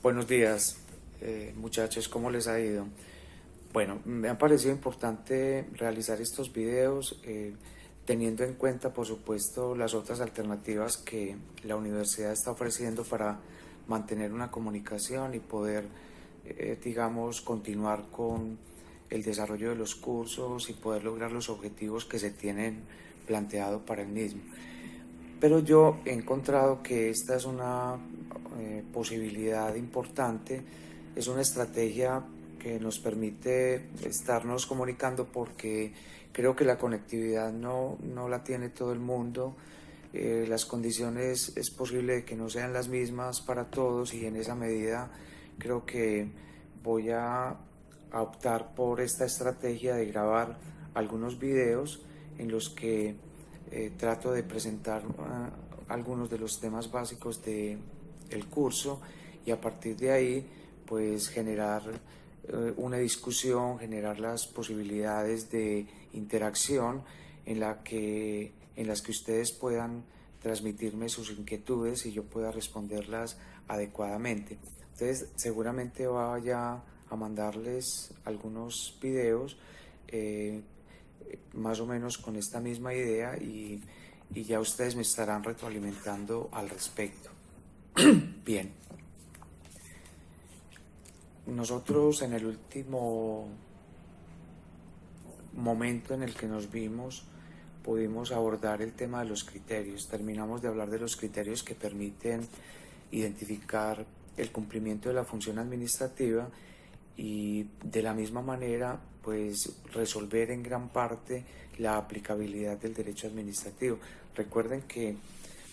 Buenos días, muchachos, ¿cómo les ha ido? Bueno, me ha parecido importante realizar estos videos teniendo en cuenta, por supuesto, las otras alternativas que la universidad está ofreciendo para mantener una comunicación y poder, digamos, continuar con el desarrollo de los cursos y poder lograr los objetivos que se tienen planteado para el mismo. Pero yo he encontrado que esta es una posibilidad importante, es una estrategia que nos permite estarnos comunicando porque creo que la conectividad no la tiene todo el mundo, las condiciones es posible que no sean las mismas para todos y en esa medida creo que voy a optar por esta estrategia de grabar algunos videos en los que trato de presentar algunos de los temas básicos del curso y a partir de ahí pues generar una discusión, generar las posibilidades de interacción en las que ustedes puedan transmitirme sus inquietudes y yo pueda responderlas adecuadamente. Entonces seguramente vaya a mandarles algunos videos más o menos con esta misma idea y ya ustedes me estarán retroalimentando al respecto. Bien, nosotros en el último momento en el que nos vimos pudimos abordar el tema de los criterios. Terminamos de hablar de los criterios que permiten identificar el cumplimiento de la función administrativa y de la misma manera pues resolver en gran parte la aplicabilidad del derecho administrativo. Recuerden que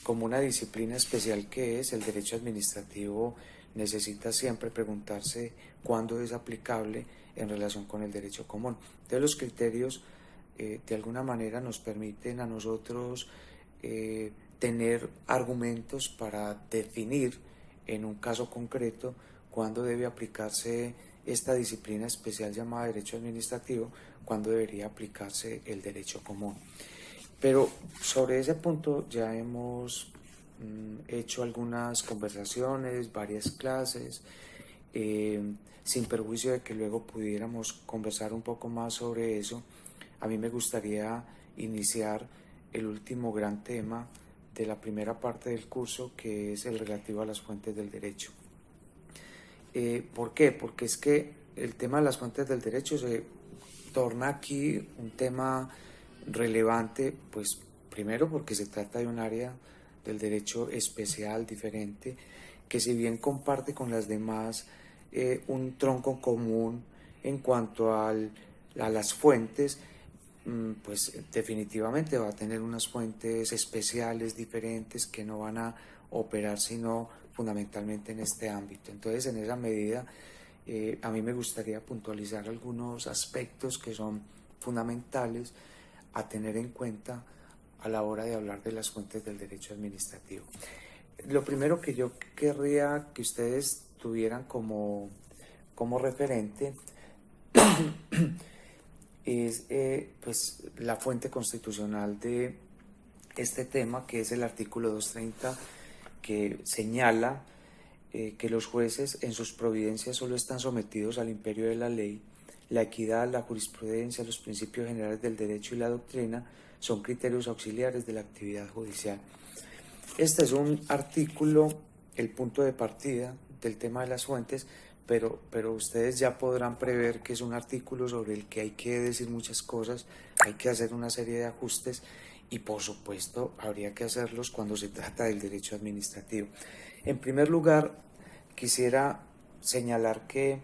como una disciplina especial que es, el derecho administrativo necesita siempre preguntarse cuándo es aplicable en relación con el derecho común. Entonces los criterios de alguna manera nos permiten a nosotros tener argumentos para definir en un caso concreto cuándo debe aplicarse esta disciplina especial llamada derecho administrativo, cuándo debería aplicarse el derecho común. Pero sobre ese punto ya hemos hecho algunas conversaciones, varias clases, sin perjuicio de que luego pudiéramos conversar un poco más sobre eso. A mí me gustaría iniciar el último gran tema de la primera parte del curso, que es el relativo a las fuentes del derecho. ¿Por qué? Porque es que el tema de las fuentes del derecho se torna aquí un tema relevante, pues primero porque se trata de un área del derecho especial, diferente, que si bien comparte con las demás un tronco común en cuanto a las fuentes, pues definitivamente va a tener unas fuentes especiales, diferentes, que no van a operar sino fundamentalmente en este ámbito. Entonces, en esa medida, a mí me gustaría puntualizar algunos aspectos que son fundamentales a tener en cuenta a la hora de hablar de las fuentes del derecho administrativo. Lo primero que yo querría que ustedes tuvieran como referente es pues la fuente constitucional de este tema, que es el artículo 230, que señala que los jueces en sus providencias solo están sometidos al imperio de la ley. La equidad, la jurisprudencia, los principios generales del derecho y la doctrina son criterios auxiliares de la actividad judicial. Este es un artículo, el punto de partida del tema de las fuentes, pero ustedes ya podrán prever que es un artículo sobre el que hay que decir muchas cosas, hay que hacer una serie de ajustes y por supuesto habría que hacerlos cuando se trata del derecho administrativo. En primer lugar, quisiera señalar que,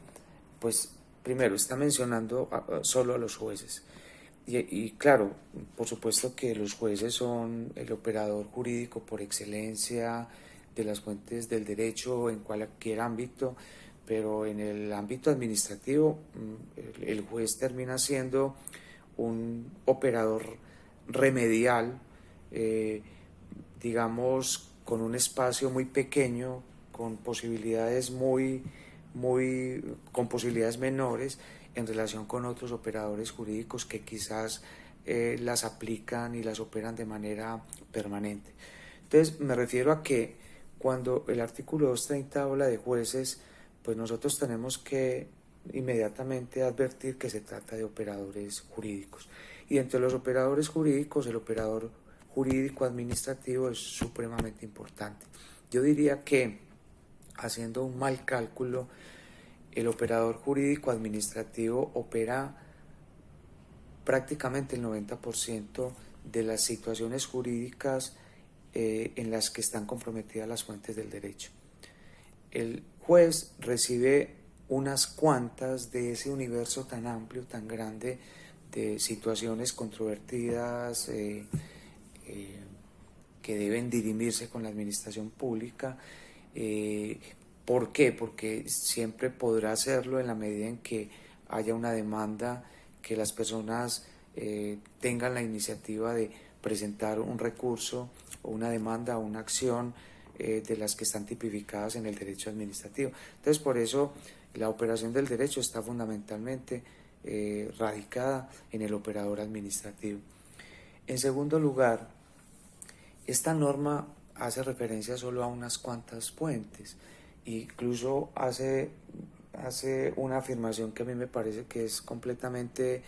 pues, primero está mencionando solo a los jueces. Y claro, por supuesto que los jueces son el operador jurídico por excelencia de las fuentes del derecho en cualquier ámbito, pero en el ámbito administrativo el juez termina siendo un operador remedial, digamos, con un espacio muy pequeño, con posibilidades con posibilidades menores en relación con otros operadores jurídicos que quizás las aplican y las operan de manera permanente. Entonces me refiero a que cuando el artículo 230 habla de jueces, pues nosotros tenemos que inmediatamente advertir que se trata de operadores jurídicos. Y entre los operadores jurídicos, el operador jurídico administrativo es supremamente importante. Yo diría que, haciendo un mal cálculo, el operador jurídico administrativo opera prácticamente el 90% de las situaciones jurídicas en las que están comprometidas las fuentes del derecho. El juez recibe unas cuantas de ese universo tan amplio, tan grande de situaciones controvertidas que deben dirimirse con la administración pública. ¿Por qué? Porque siempre podrá hacerlo en la medida en que haya una demanda, que las personas tengan la iniciativa de presentar un recurso o una demanda o una acción de las que están tipificadas en el derecho administrativo. Entonces, por eso la operación del derecho está fundamentalmente radicada en el operador administrativo. En segundo lugar, esta norma hace referencia solo a unas cuantas fuentes, incluso hace una afirmación que a mí me parece que es completamente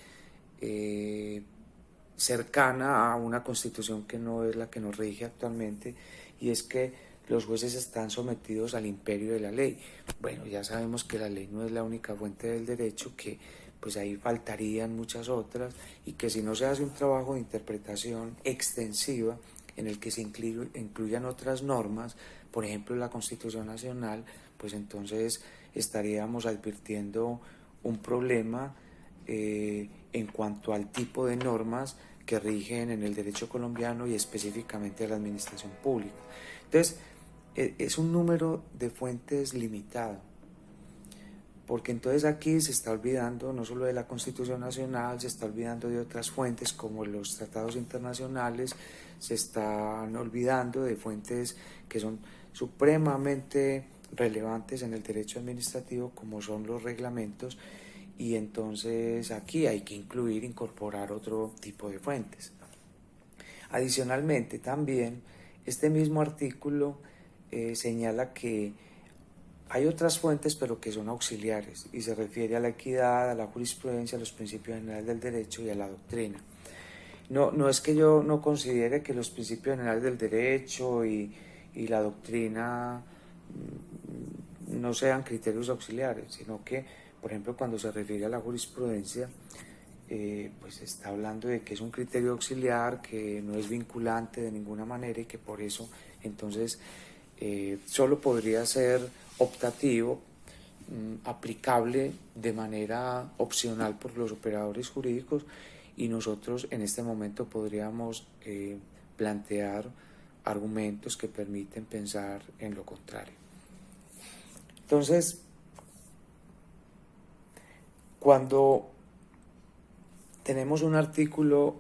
cercana a una constitución que no es la que nos rige actualmente, y es que los jueces están sometidos al imperio de la ley. Bueno, ya sabemos que la ley no es la única fuente del derecho, que pues ahí faltarían muchas otras, y que si no se hace un trabajo de interpretación extensiva en el que se incluyan otras normas, por ejemplo la Constitución Nacional, pues entonces estaríamos advirtiendo un problema en cuanto al tipo de normas que rigen en el derecho colombiano y específicamente a la administración pública. Entonces, es un número de fuentes limitado, porque entonces aquí se está olvidando no solo de la Constitución Nacional, se está olvidando de otras fuentes como los tratados internacionales, se están olvidando de fuentes que son supremamente relevantes en el derecho administrativo, como son los reglamentos, y entonces aquí hay que incorporar otro tipo de fuentes. Adicionalmente, también este mismo artículo señala que hay otras fuentes, pero que son auxiliares, y se refiere a la equidad, a la jurisprudencia, a los principios generales del derecho y a la doctrina. No es que yo no considere que los principios generales del derecho y la doctrina no sean criterios auxiliares, sino que, por ejemplo, cuando se refiere a la jurisprudencia, pues está hablando de que es un criterio auxiliar, que no es vinculante de ninguna manera y que por eso entonces solo podría ser optativo, aplicable de manera opcional por los operadores jurídicos, y nosotros en este momento podríamos plantear argumentos que permiten pensar en lo contrario. Entonces, cuando tenemos un artículo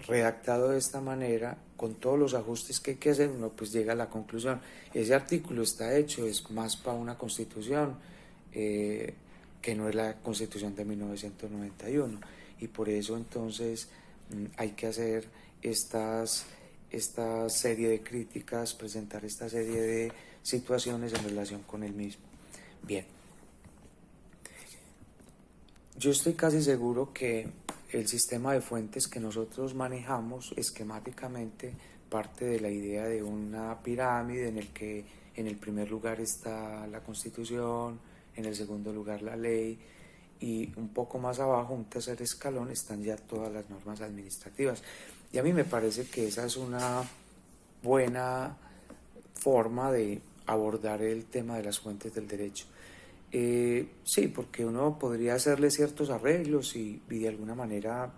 redactado de esta manera, con todos los ajustes que hay que hacer, uno pues llega a la conclusión, ese artículo está hecho, es más para una constitución que no es la Constitución de 1991, y por eso entonces hay que hacer esta serie de críticas, presentar esta serie de situaciones en relación con el mismo. Bien, yo estoy casi seguro que el sistema de fuentes que nosotros manejamos esquemáticamente parte de la idea de una pirámide en el que en el primer lugar está la Constitución, en el segundo lugar la ley, y un poco más abajo, un tercer escalón, están ya todas las normas administrativas. Y a mí me parece que esa es una buena forma de abordar el tema de las fuentes del derecho. Sí, porque uno podría hacerle ciertos arreglos y de alguna manera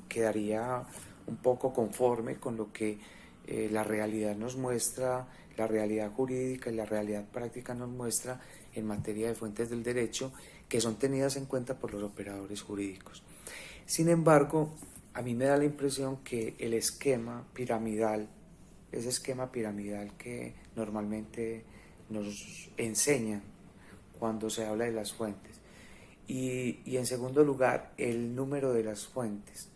quedaría un poco conforme con lo que la realidad nos muestra, la realidad jurídica y la realidad práctica nos muestra en materia de fuentes del derecho, que son tenidas en cuenta por los operadores jurídicos. Sin embargo, a mí me da la impresión que el esquema piramidal, ese esquema piramidal que normalmente nos enseñan cuando se habla de las fuentes, y en segundo lugar, el número de las fuentes.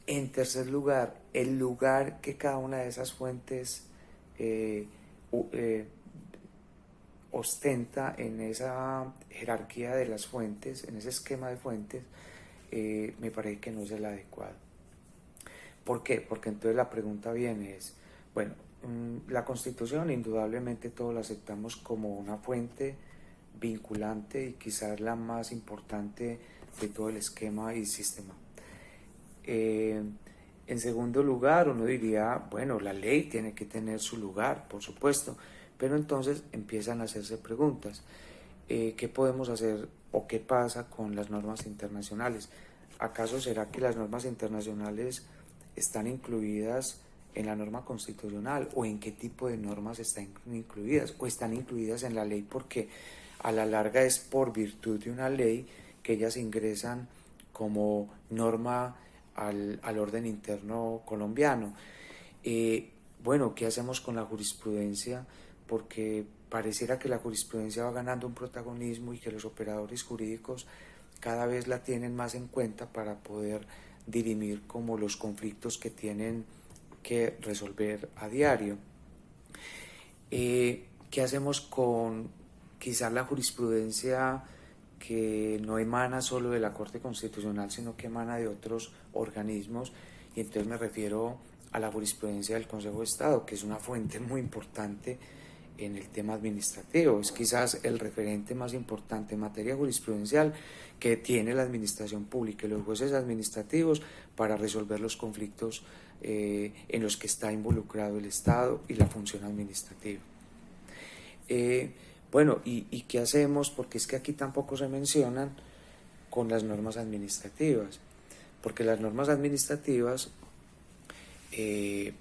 En tercer lugar, el lugar que cada una de esas fuentes ostenta en esa jerarquía de las fuentes, en ese esquema de fuentes, me parece que no es el adecuado. ¿Por qué? Porque entonces la pregunta viene es, bueno, la Constitución indudablemente todos la aceptamos como una fuente vinculante y quizás la más importante de todo el esquema y sistema. En segundo lugar, uno diría, bueno, la ley tiene que tener su lugar, por supuesto, pero entonces empiezan a hacerse preguntas. ¿Qué podemos hacer o qué pasa con las normas internacionales? ¿Acaso será que las normas internacionales están incluidas en la norma constitucional o en qué tipo de normas están incluidas o están incluidas en la ley porque a la larga es por virtud de una ley que ellas ingresan como norma al orden interno colombiano? Bueno, ¿qué hacemos con la jurisprudencia? Porque pareciera que la jurisprudencia va ganando un protagonismo y que los operadores jurídicos cada vez la tienen más en cuenta para poder dirimir como los conflictos que tienen que resolver a diario. ¿Qué hacemos con quizás la jurisprudencia que no emana solo de la Corte Constitucional, sino que emana de otros organismos? Y entonces me refiero a la jurisprudencia del Consejo de Estado, que es una fuente muy importante en el tema administrativo. Es quizás el referente más importante en materia jurisprudencial que tiene la administración pública y los jueces administrativos para resolver los conflictos en los que está involucrado el Estado y la función administrativa. Bueno, ¿y qué hacemos? Porque es que aquí tampoco se mencionan con las normas administrativas, porque las normas administrativas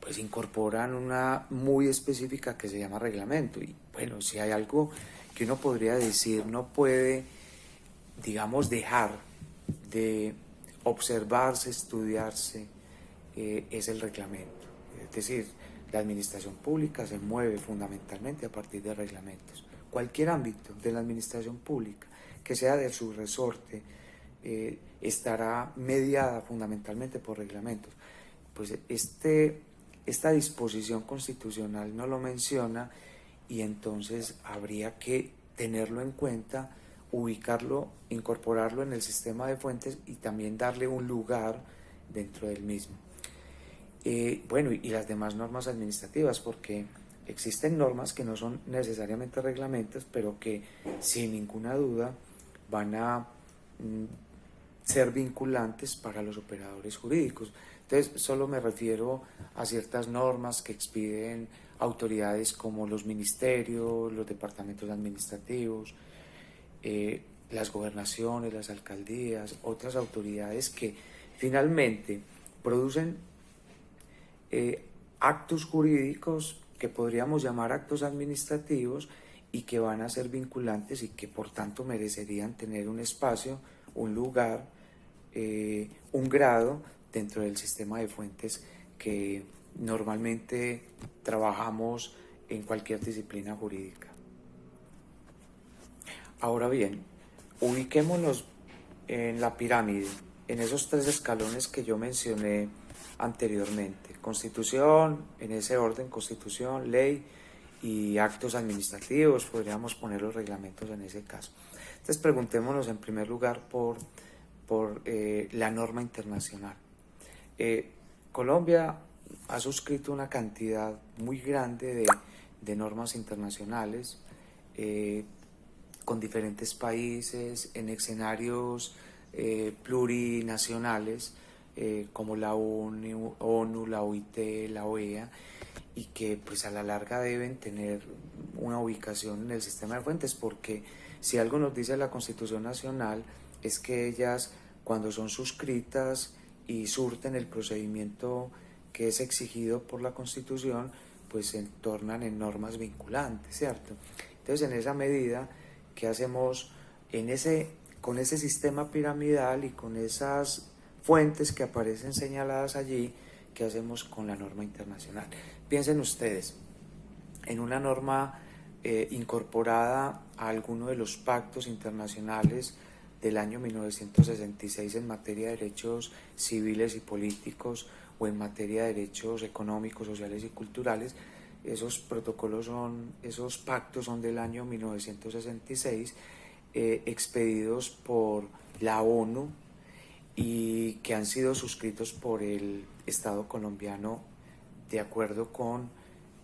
pues incorporan una muy específica que se llama reglamento. Y bueno, si hay algo que uno podría decir no puede, digamos, dejar de observarse, estudiarse, es el reglamento. Es decir, la administración pública se mueve fundamentalmente a partir de reglamentos. Cualquier ámbito de la administración pública que sea de su resorte estará mediada fundamentalmente por reglamentos. Pues esta disposición constitucional no lo menciona y entonces habría que tenerlo en cuenta, ubicarlo, incorporarlo en el sistema de fuentes y también darle un lugar dentro del mismo. Bueno, y las demás normas administrativas, porque existen normas que no son necesariamente reglamentos, pero que sin ninguna duda van a ser vinculantes para los operadores jurídicos. Entonces, solo me refiero a ciertas normas que expiden autoridades como los ministerios, los departamentos administrativos, las gobernaciones, las alcaldías, otras autoridades que finalmente producen actos jurídicos que podríamos llamar actos administrativos y que van a ser vinculantes y que por tanto merecerían tener un espacio, un lugar, un grado dentro del sistema de fuentes que normalmente trabajamos en cualquier disciplina jurídica. Ahora bien, ubiquémonos en la pirámide, en esos tres escalones que yo mencioné anteriormente. Constitución, en ese orden, constitución, ley y actos administrativos, podríamos poner los reglamentos en ese caso. Entonces preguntémonos en primer lugar por la norma internacional. Colombia ha suscrito una cantidad muy grande de normas internacionales con diferentes países en escenarios plurinacionales como la ONU, la OIT, la OEA, y que pues a la larga deben tener una ubicación en el sistema de fuentes, porque si algo nos dice la Constitución Nacional es que ellas, cuando son suscritas y surten el procedimiento que es exigido por la Constitución, pues se tornan en normas vinculantes, ¿cierto? Entonces, en esa medida, ¿qué hacemos con ese sistema piramidal y con esas fuentes que aparecen señaladas allí? ¿Qué hacemos con la norma internacional? Piensen ustedes en una norma incorporada a alguno de los pactos internacionales del año 1966 en materia de derechos civiles y políticos o en materia de derechos económicos, sociales y culturales, esos protocolos esos pactos son del año 1966, expedidos por la ONU y que han sido suscritos por el Estado colombiano de acuerdo con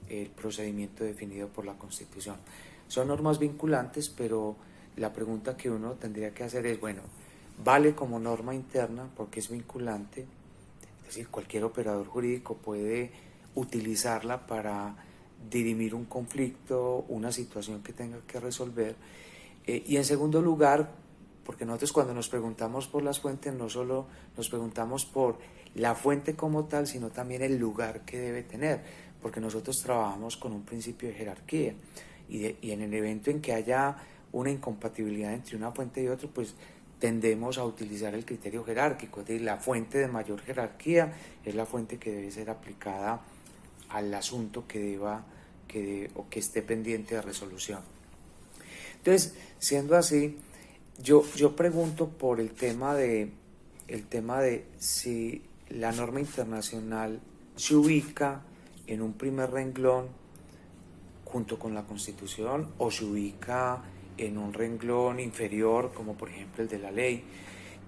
el procedimiento definido por la Constitución. Son normas vinculantes, pero la pregunta que uno tendría que hacer es, bueno, ¿vale como norma interna porque es vinculante? Es decir, cualquier operador jurídico puede utilizarla para dirimir un conflicto, una situación que tenga que resolver. Y en segundo lugar, porque nosotros cuando nos preguntamos por las fuentes no solo nos preguntamos por la fuente como tal, sino también el lugar que debe tener, porque nosotros trabajamos con un principio de jerarquía y en el evento en que haya una incompatibilidad entre una fuente y otra, pues tendemos a utilizar el criterio jerárquico, es decir, la fuente de mayor jerarquía es la fuente que debe ser aplicada al asunto que esté pendiente de resolución. Entonces, siendo así, yo pregunto por el tema de si la norma internacional se ubica en un primer renglón junto con la Constitución o se ubica en un renglón inferior, como por ejemplo el de la ley,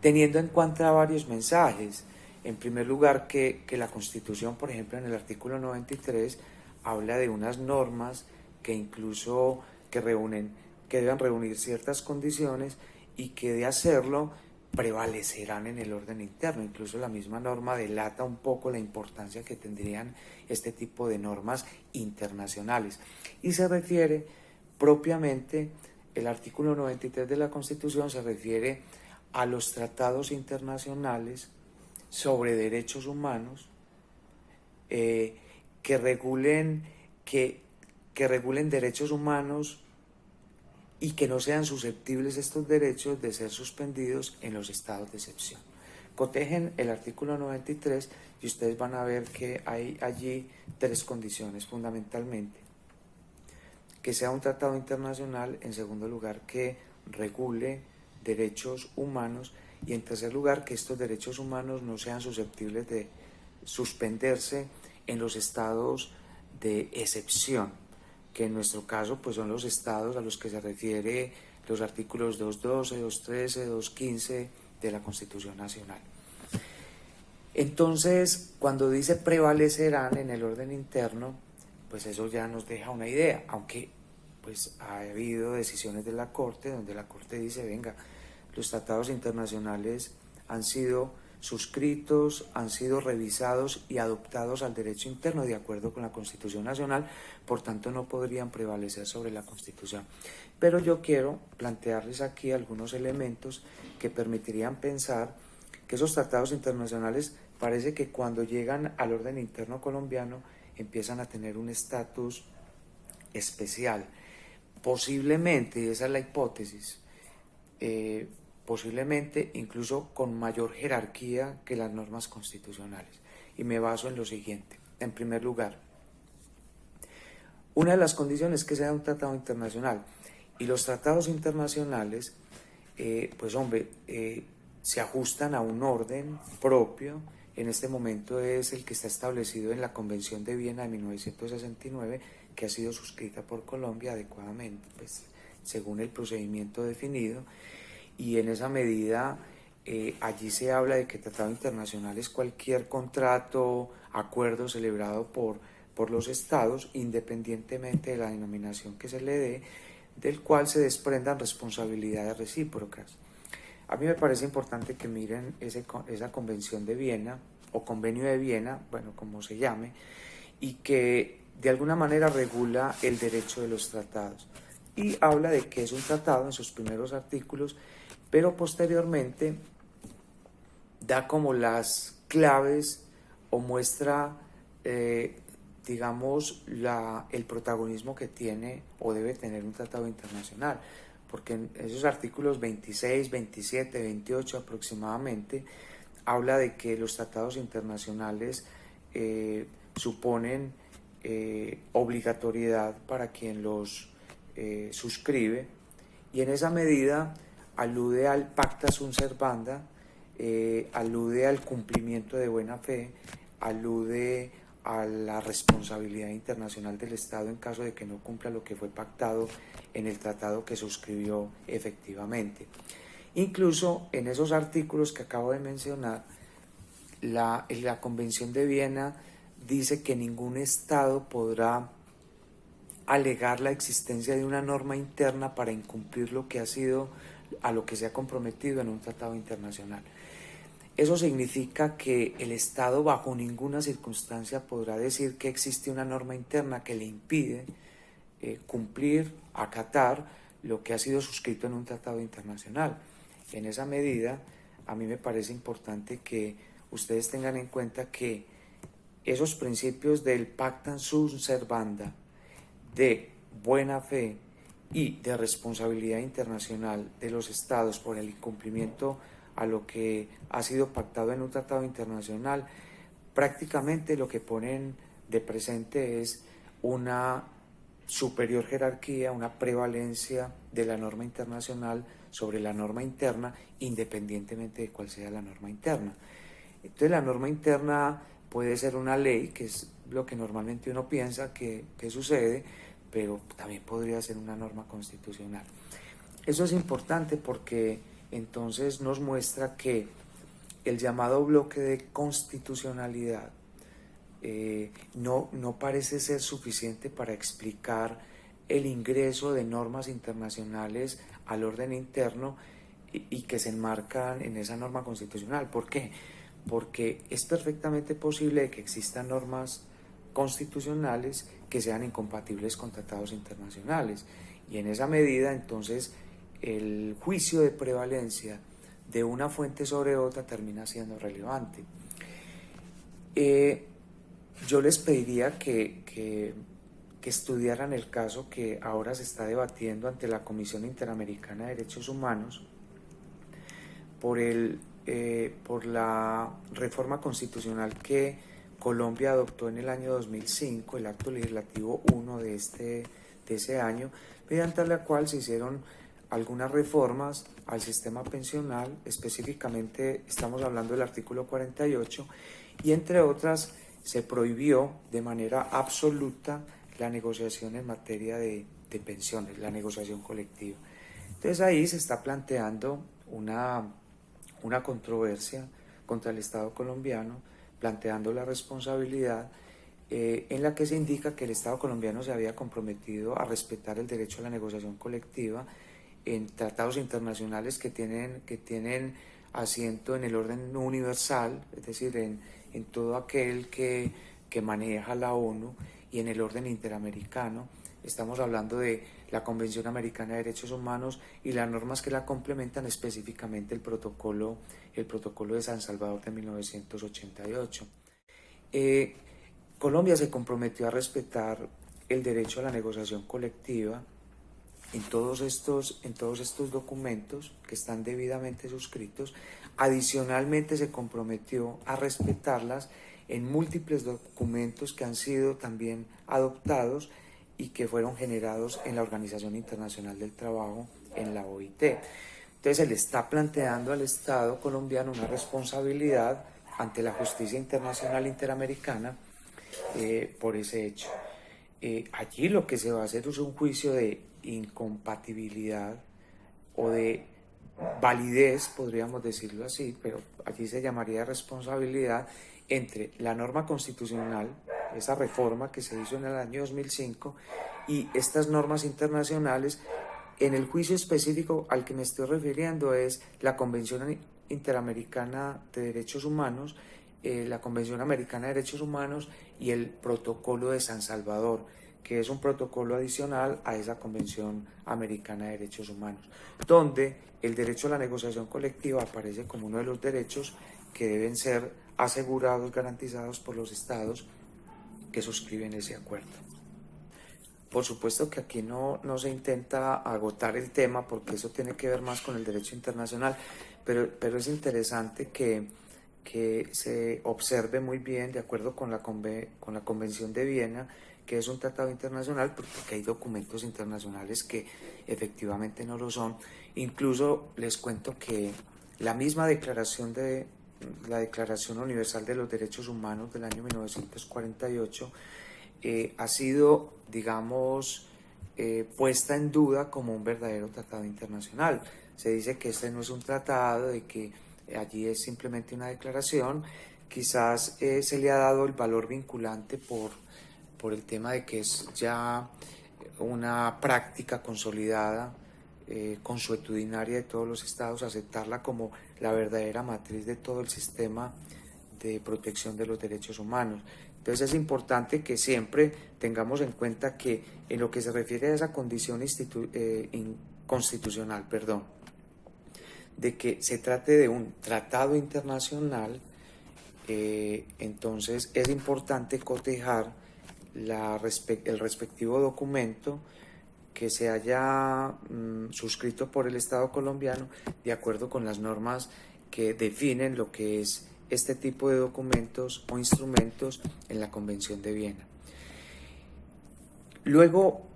teniendo en cuenta varios mensajes. En primer lugar, que la Constitución, por ejemplo, en el artículo 93, habla de unas normas que incluso que deben reunir ciertas condiciones y que de hacerlo prevalecerán en el orden interno. Incluso la misma norma delata un poco la importancia que tendrían este tipo de normas internacionales. Y se refiere propiamente, el artículo 93 de la Constitución se refiere a los tratados internacionales sobre derechos humanos que regulen derechos humanos y que no sean susceptibles estos derechos de ser suspendidos en los estados de excepción. Cotejen el artículo 93 y ustedes van a ver que hay allí tres condiciones fundamentalmente: que sea un tratado internacional, en segundo lugar que regule derechos humanos y en tercer lugar que estos derechos humanos no sean susceptibles de suspenderse en los estados de excepción, que en nuestro caso pues son los estados a los que se refiere los artículos 212, 213, 215 de la Constitución Nacional. Entonces, cuando dice prevalecerán en el orden interno, pues eso ya nos deja una idea, aunque pues ha habido decisiones de la Corte donde la Corte dice, venga, los tratados internacionales han sido suscritos, han sido revisados y adoptados al derecho interno de acuerdo con la Constitución Nacional, por tanto no podrían prevalecer sobre la Constitución. Pero yo quiero plantearles aquí algunos elementos que permitirían pensar que esos tratados internacionales parece que cuando llegan al orden interno colombiano empiezan a tener un estatus especial. Posiblemente, y esa es la hipótesis, posiblemente incluso con mayor jerarquía que las normas constitucionales. Y me baso en lo siguiente. En primer lugar, una de las condiciones es que sea un tratado internacional. Y los tratados internacionales, se ajustan a un orden propio. En este momento es el que está establecido en la Convención de Viena de 1969, que ha sido suscrita por Colombia adecuadamente, pues, según el procedimiento definido. Y en esa medida allí se habla de que tratado internacional es cualquier contrato, acuerdo celebrado por los estados, independientemente de la denominación que se le dé, del cual se desprendan responsabilidades recíprocas. A mí me parece importante que miren esa Convención de Viena, o Convenio de Viena, bueno, como se llame, y que de alguna manera regula el derecho de los tratados. Y habla de que es un tratado en sus primeros artículos, pero posteriormente da como las claves o muestra, el protagonismo que tiene o debe tener un tratado internacional, porque en esos artículos 26, 27, 28 aproximadamente, habla de que los tratados internacionales suponen obligatoriedad para quien los suscribe, y en esa medida alude al pacta sunt servanda, alude al cumplimiento de buena fe, alude a la responsabilidad internacional del Estado en caso de que no cumpla lo que fue pactado en el tratado que suscribió efectivamente. Incluso en esos artículos que acabo de mencionar, la Convención de Viena dice que ningún Estado podrá alegar la existencia de una norma interna para incumplir lo que ha sido, a lo que se ha comprometido en un tratado internacional. Eso significa que el Estado bajo ninguna circunstancia podrá decir que existe una norma interna que le impide cumplir, acatar lo que ha sido suscrito en un tratado internacional. En esa medida, a mí me parece importante que ustedes tengan en cuenta que esos principios del pacta sunt servanda, de buena fe y de responsabilidad internacional de los estados por el incumplimiento a lo que ha sido pactado en un tratado internacional, prácticamente lo que ponen de presente es una superior jerarquía, una prevalencia de la norma internacional sobre la norma interna, independientemente de cuál sea la norma interna. Entonces la norma interna puede ser una ley, que es lo que normalmente uno piensa que sucede, pero también podría ser una norma constitucional. Eso es importante porque entonces nos muestra que el llamado bloque de constitucionalidad no parece ser suficiente para explicar el ingreso de normas internacionales al orden interno y que se enmarcan en esa norma constitucional. ¿Por qué? Porque es perfectamente posible que existan normas constitucionales que sean incompatibles con tratados internacionales, y en esa medida entonces el juicio de prevalencia de una fuente sobre otra termina siendo relevante. Yo les pediría que estudiaran el caso que ahora se está debatiendo ante la Comisión Interamericana de Derechos Humanos por la reforma constitucional que Colombia adoptó en el año 2005, el acto legislativo 1 de ese año, mediante la cual se hicieron algunas reformas al sistema pensional. Específicamente estamos hablando del artículo 48, y entre otras se prohibió de manera absoluta la negociación en materia de pensiones, la negociación colectiva. Entonces ahí se está planteando una controversia contra el Estado colombiano, planteando la responsabilidad en la que se indica que el Estado colombiano se había comprometido a respetar el derecho a la negociación colectiva en tratados internacionales que tienen asiento en el orden universal, es decir, en todo aquel que maneja la ONU, y en el orden interamericano. Estamos hablando de la Convención Americana de Derechos Humanos y las normas que la complementan, específicamente el protocolo de San Salvador de 1988. Colombia se comprometió a respetar el derecho a la negociación colectiva en todos estos documentos que están debidamente suscritos. Adicionalmente se comprometió a respetarlas en múltiples documentos que han sido también adoptados y que fueron generados en la Organización Internacional del Trabajo, en la OIT. Entonces se le está planteando al Estado colombiano una responsabilidad ante la justicia internacional interamericana por ese hecho. Allí lo que se va a hacer es un juicio de incompatibilidad o de validez, podríamos decirlo así, pero allí se llamaría responsabilidad entre la norma constitucional, esa reforma que se hizo en el año 2005, y estas normas internacionales. En el juicio específico al que me estoy refiriendo es la Convención Interamericana de Derechos Humanos, la Convención Americana de Derechos Humanos y el Protocolo de San Salvador, que es un protocolo adicional a esa Convención Americana de Derechos Humanos, donde el derecho a la negociación colectiva aparece como uno de los derechos que deben ser asegurados, garantizados por los estados que suscriben ese acuerdo. Por supuesto que aquí no se intenta agotar el tema, porque eso tiene que ver más con el derecho internacional, pero es interesante que se observe muy bien, de acuerdo con la Convención de Viena, que es un tratado internacional, porque hay documentos internacionales que efectivamente no lo son. Incluso les cuento que la misma Declaración de la Declaración Universal de los Derechos Humanos del año 1948 ha sido, digamos, puesta en duda como un verdadero tratado internacional. Se dice que este no es un tratado, de que allí es simplemente una declaración. Quizás se le ha dado el valor vinculante por el tema de que es ya una práctica consolidada, consuetudinaria de todos los estados, aceptarla como la verdadera matriz de todo el sistema de protección de los derechos humanos. Entonces es importante que siempre tengamos en cuenta que en lo que se refiere a esa condición constitucional, de que se trate de un tratado internacional, entonces es importante cotejar el respectivo documento que se haya suscrito por el Estado colombiano de acuerdo con las normas que definen lo que es este tipo de documentos o instrumentos en la Convención de Viena. Luego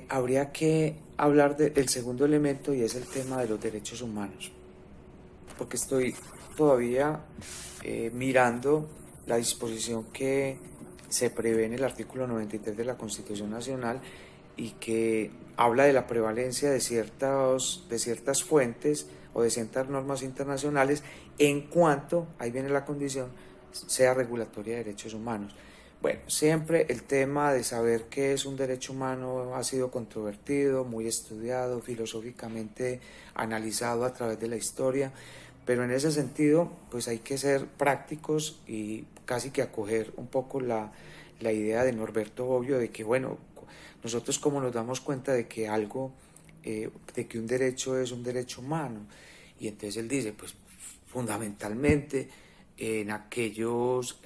habría que hablar del segundo elemento, y es el tema de los derechos humanos, porque estoy todavía mirando la disposición que se prevé en el artículo 93 de la Constitución Nacional y que habla de la prevalencia de ciertas fuentes o de ciertas normas internacionales en cuanto, ahí viene la condición, sea regulatoria de derechos humanos. Bueno, siempre el tema de saber qué es un derecho humano ha sido controvertido, muy estudiado, filosóficamente analizado a través de la historia, pero en ese sentido pues hay que ser prácticos y casi que acoger un poco la idea de Norberto Bobbio de que, bueno, nosotros como nos damos cuenta de que de que un derecho es un derecho humano, y entonces él dice, pues fundamentalmente en aquellos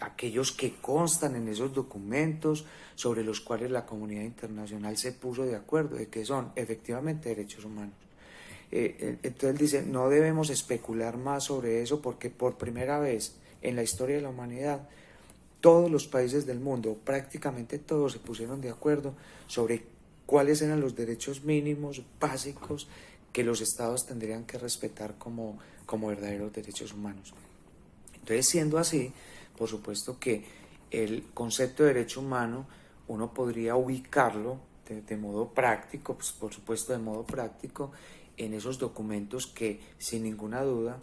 que constan en esos documentos sobre los cuales la comunidad internacional se puso de acuerdo de que son efectivamente derechos humanos. Entonces él dice, no debemos especular más sobre eso porque por primera vez en la historia de la humanidad todos los países del mundo, prácticamente todos, se pusieron de acuerdo sobre cuáles eran los derechos mínimos básicos que los estados tendrían que respetar como verdaderos derechos humanos. Entonces, siendo así, por supuesto que el concepto de derecho humano uno podría ubicarlo de modo práctico, pues por supuesto de modo práctico, en esos documentos que sin ninguna duda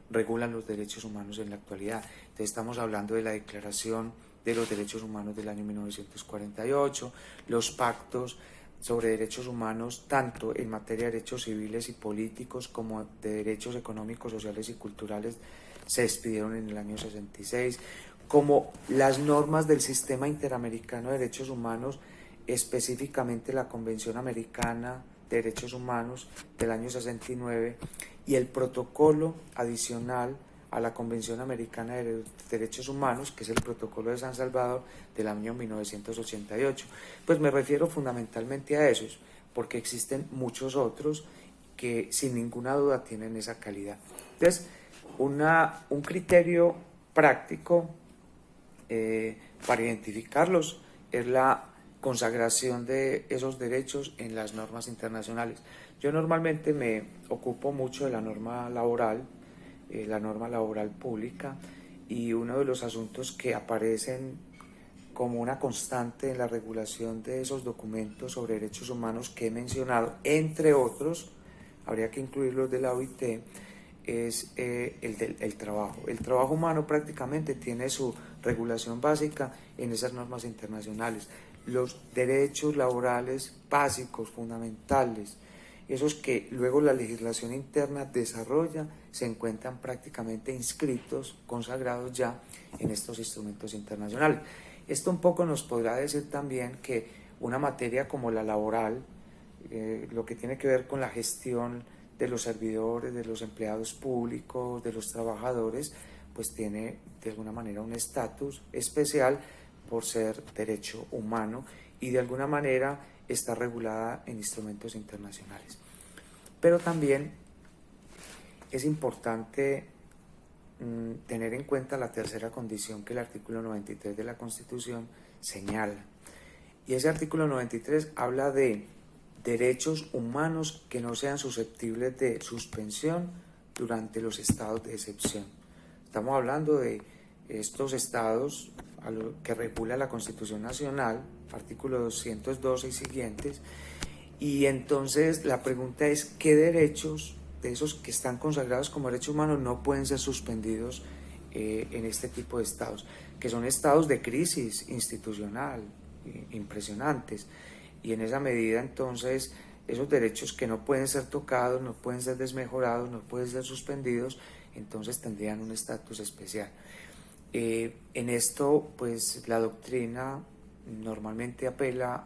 regulan los derechos humanos en la actualidad. Entonces estamos hablando de la Declaración de los Derechos Humanos del año 1948, los pactos sobre derechos humanos, tanto en materia de derechos civiles y políticos como de derechos económicos, sociales y culturales, se expidieron en el año 66, como las normas del Sistema Interamericano de Derechos Humanos, específicamente la Convención Americana de Derechos Humanos del año 69 y el protocolo adicional a la Convención Americana de Derechos Humanos, que es el Protocolo de San Salvador del año 1988. Pues me refiero fundamentalmente a esos, porque existen muchos otros que sin ninguna duda tienen esa calidad. Entonces, un criterio práctico para identificarlos es la consagración de esos derechos en las normas internacionales. Yo normalmente me ocupo mucho de la norma laboral pública, y uno de los asuntos que aparecen como una constante en la regulación de esos documentos sobre derechos humanos que he mencionado, entre otros, habría que incluirlos de la OIT, es el trabajo. El trabajo humano prácticamente tiene su regulación básica en esas normas internacionales. Los derechos laborales básicos, fundamentales, esos que luego la legislación interna desarrolla, se encuentran prácticamente inscritos, consagrados ya en estos instrumentos internacionales. Esto un poco nos podrá decir también que una materia como la laboral, lo que tiene que ver con la gestión de los servidores, de los empleados públicos, de los trabajadores, pues tiene de alguna manera un estatus especial por ser derecho humano y de alguna manera está regulada en instrumentos internacionales. Pero también es importante tener en cuenta la tercera condición que el artículo 93 de la Constitución señala. Y ese artículo 93 habla de derechos humanos que no sean susceptibles de suspensión durante los estados de excepción. Estamos hablando de estos estados a lo que regula la Constitución Nacional, artículo 212 y siguientes, y entonces la pregunta es ¿qué derechos de esos que están consagrados como derechos humanos no pueden ser suspendidos en este tipo de estados? Que son estados de crisis institucional impresionantes, y en esa medida entonces esos derechos que no pueden ser tocados, no pueden ser desmejorados, no pueden ser suspendidos, entonces tendrían un estatus especial. En esto, pues la doctrina normalmente apela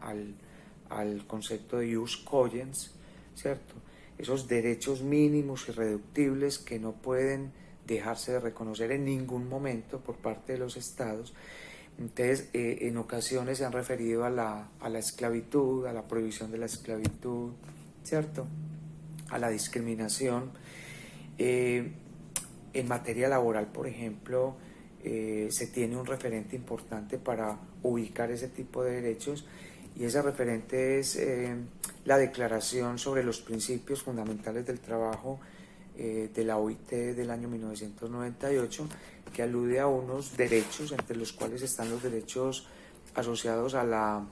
al concepto de jus cogens, ¿cierto? Esos derechos mínimos irreductibles que no pueden dejarse de reconocer en ningún momento por parte de los estados. Entonces, en ocasiones se han referido a la esclavitud, a la prohibición de la esclavitud, ¿cierto? A la discriminación. En materia laboral, por ejemplo, se tiene un referente importante para ubicar ese tipo de derechos, y ese referente es la Declaración sobre los Principios Fundamentales del Trabajo de la OIT del año 1998, que alude a unos derechos, entre los cuales están los derechos asociados a la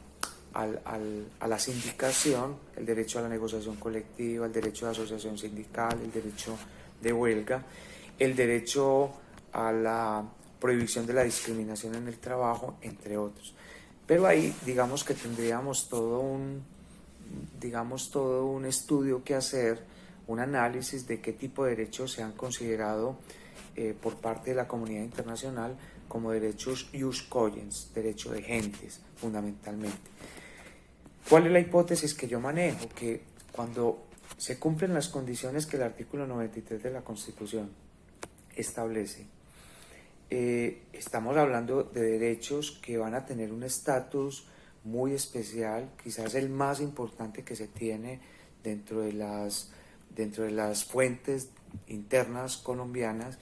sindicación, el derecho a la negociación colectiva, el derecho de asociación sindical, el derecho de huelga, el derecho a la prohibición de la discriminación en el trabajo, entre otros. Pero ahí digamos que tendríamos todo un estudio que hacer, un análisis de qué tipo de derechos se han considerado por parte de la comunidad internacional como derechos jus cogens, derecho de gentes fundamentalmente. ¿Cuál es la hipótesis que yo manejo? Que cuando se cumplen las condiciones que el artículo 93 de la Constitución establece, estamos hablando de derechos que van a tener un estatus muy especial, quizás el más importante que se tiene dentro de las fuentes internas colombianas,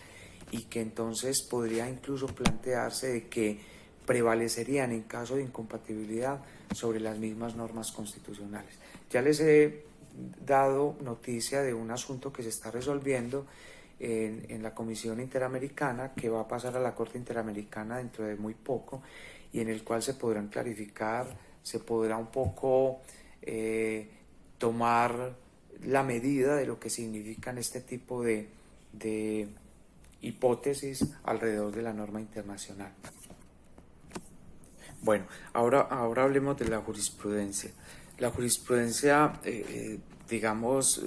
y que entonces podría incluso plantearse de que prevalecerían en caso de incompatibilidad sobre las mismas normas constitucionales. Ya les he dado noticia de un asunto que se está resolviendo en la Comisión Interamericana, que va a pasar a la Corte Interamericana dentro de muy poco, y en el cual se podrán clarificar, se podrá un poco tomar la medida de lo que significan este tipo de hipótesis alrededor de la norma internacional. Bueno, ahora hablemos de la jurisprudencia. La jurisprudencia, digamos,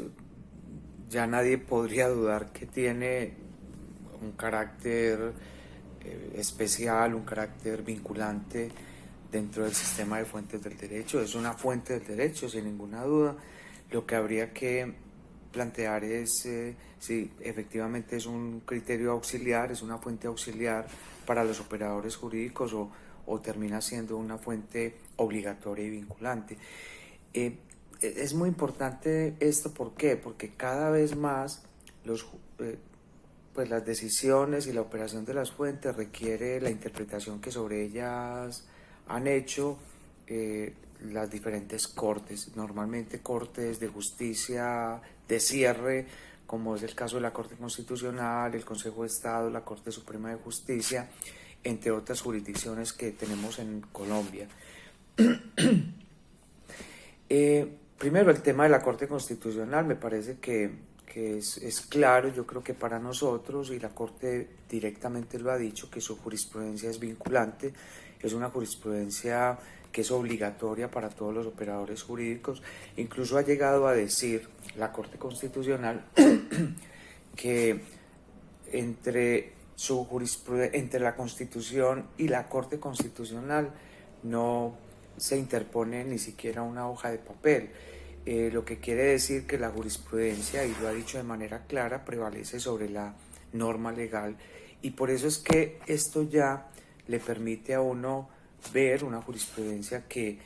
ya nadie podría dudar que tiene un carácter especial, un carácter vinculante dentro del sistema de fuentes del derecho. Es una fuente del derecho, sin ninguna duda. Lo que habría que plantear es si efectivamente es un criterio auxiliar, es una fuente auxiliar para los operadores jurídicos, o termina siendo una fuente obligatoria y vinculante. Es muy importante esto, ¿por qué? Porque cada vez más pues las decisiones y la operación de las fuentes requiere la interpretación que sobre ellas han hecho las diferentes cortes, normalmente cortes de justicia de cierre, como es el caso de la Corte Constitucional, el Consejo de Estado, la Corte Suprema de Justicia, entre otras jurisdicciones que tenemos en Colombia. Primero, el tema de la Corte Constitucional me parece que es claro. Yo creo que para nosotros, y la Corte directamente lo ha dicho, que su jurisprudencia es vinculante, es una jurisprudencia que es obligatoria para todos los operadores jurídicos. Incluso ha llegado a decir la Corte Constitucional que entre la Constitución y la Corte Constitucional no se interpone ni siquiera una hoja de papel, lo que quiere decir que la jurisprudencia, y lo ha dicho de manera clara, prevalece sobre la norma legal, y por eso es que esto ya le permite a uno ver una jurisprudencia que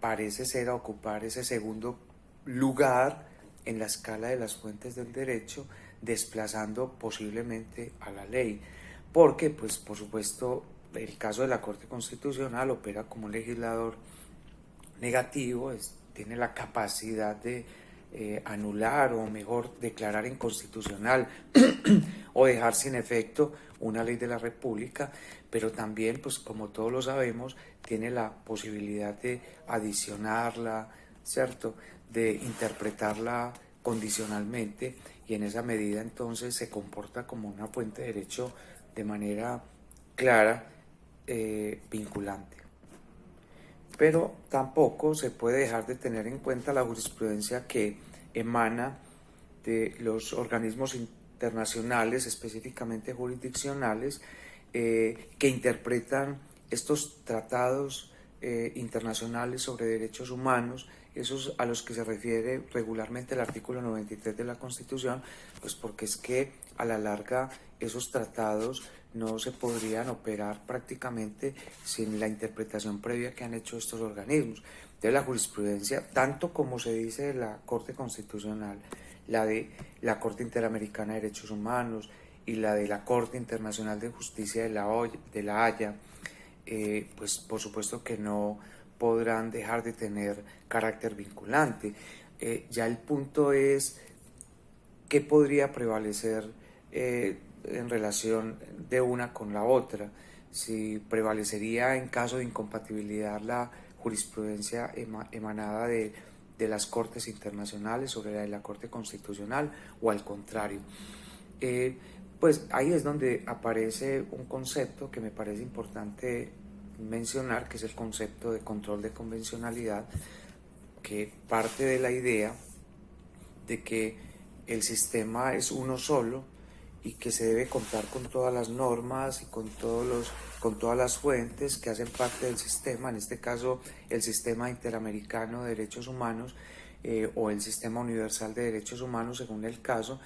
parece ser, a ocupar ese segundo lugar en la escala de las fuentes del derecho, desplazando posiblemente a la ley, porque pues por supuesto el caso de la Corte Constitucional opera como un legislador negativo, tiene la capacidad de anular, o mejor declarar inconstitucional o dejar sin efecto una ley de la República, pero también, pues como todos lo sabemos, tiene la posibilidad de adicionarla, ¿cierto?, de interpretarla condicionalmente, y en esa medida entonces se comporta como una fuente de derecho de manera clara, vinculante. Pero tampoco se puede dejar de tener en cuenta la jurisprudencia que emana de los organismos internacionales, específicamente jurisdiccionales, que interpretan estos tratados internacionales sobre derechos humanos, esos a los que se refiere regularmente el artículo 93 de la Constitución, pues porque es que a la larga esos tratados no se podrían operar prácticamente sin la interpretación previa que han hecho estos organismos. Entonces la jurisprudencia, tanto como se dice de la Corte Constitucional, la de la Corte Interamericana de Derechos Humanos y la de la Corte Internacional de Justicia de la Haya, pues por supuesto que no podrán dejar de tener carácter vinculante. Ya el punto es qué podría prevalecer en relación de una con la otra, si prevalecería en caso de incompatibilidad la jurisprudencia emanada de las Cortes Internacionales sobre la de la Corte Constitucional o al contrario. Pues ahí es donde aparece un concepto que me parece importante mencionar, que es el concepto de control de convencionalidad, que parte de la idea de que el sistema es uno solo y que se debe contar con todas las normas y con todas las fuentes que hacen parte del sistema, en este caso el Sistema Interamericano de Derechos Humanos o el Sistema Universal de Derechos Humanos según el caso,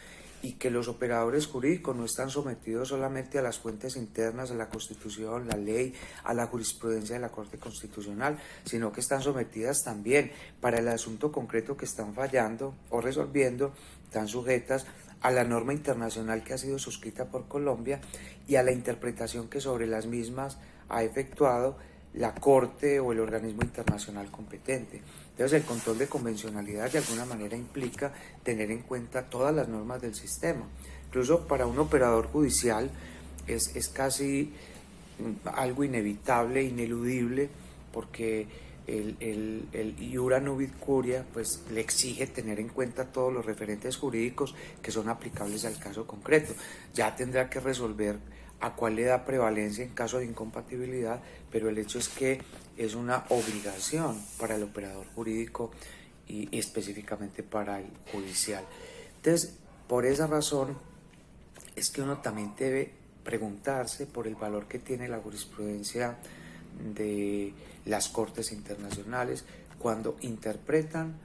y que los operadores jurídicos no están sometidos solamente a las fuentes internas, a la Constitución, la ley, a la jurisprudencia de la Corte Constitucional, sino que están sometidas también, para el asunto concreto que están fallando o resolviendo, están sujetas a la norma internacional que ha sido suscrita por Colombia y a la interpretación que sobre las mismas ha efectuado la Corte o el organismo internacional competente. Entonces el control de convencionalidad de alguna manera implica tener en cuenta todas las normas del sistema. Incluso para un operador judicial es casi algo inevitable, ineludible, porque el iura nubit curia pues le exige tener en cuenta todos los referentes jurídicos que son aplicables al caso concreto. Ya tendrá que resolver a cuál le da prevalencia en caso de incompatibilidad, pero el hecho es que es una obligación para el operador jurídico y específicamente para el judicial. Entonces, por esa razón es que uno también debe preguntarse por el valor que tiene la jurisprudencia de las Cortes Internacionales cuando interpretan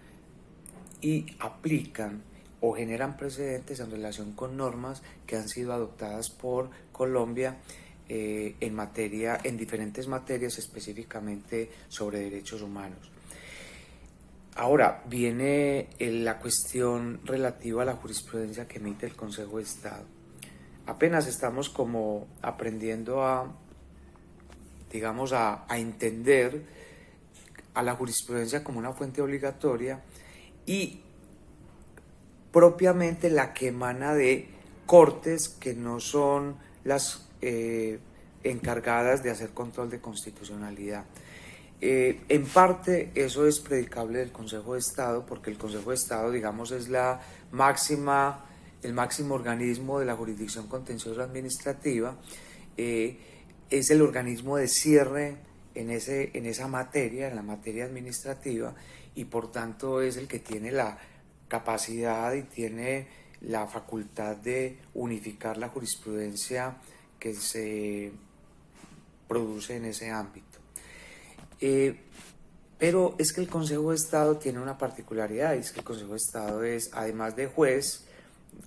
y aplican o generan precedentes en relación con normas que han sido adoptadas por Colombia en diferentes materias, específicamente sobre derechos humanos. Ahora viene la cuestión relativa a la jurisprudencia que emite el Consejo de Estado. Apenas estamos como aprendiendo a entender a la jurisprudencia como una fuente obligatoria y propiamente la que emana de cortes que no son las encargadas de hacer control de constitucionalidad. En parte eso es predicable del Consejo de Estado, porque el Consejo de Estado, digamos, es el máximo organismo de la jurisdicción contencioso administrativa, es el organismo de cierre en esa materia, en la materia administrativa, y por tanto es el que tiene la capacidad y tiene la facultad de unificar la jurisprudencia que se produce en ese ámbito. Pero es que el Consejo de Estado tiene una particularidad, y es que el Consejo de Estado es, además de juez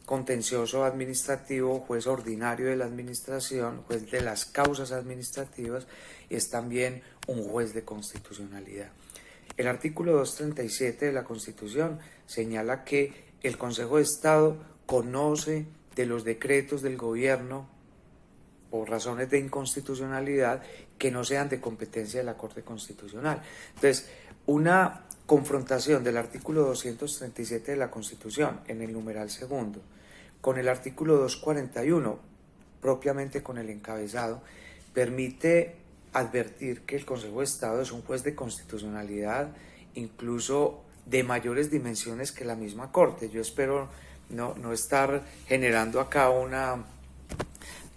contencioso administrativo, juez ordinario de la administración, juez de las causas administrativas, es también un juez de constitucionalidad. El artículo 237 de la Constitución señala que el Consejo de Estado conoce de los decretos del gobierno por razones de inconstitucionalidad que no sean de competencia de la Corte Constitucional. Entonces, una confrontación del artículo 237 de la Constitución en el numeral segundo con el artículo 241, propiamente con el encabezado, permite advertir que el Consejo de Estado es un juez de constitucionalidad, incluso de mayores dimensiones que la misma Corte. Yo espero no estar generando acá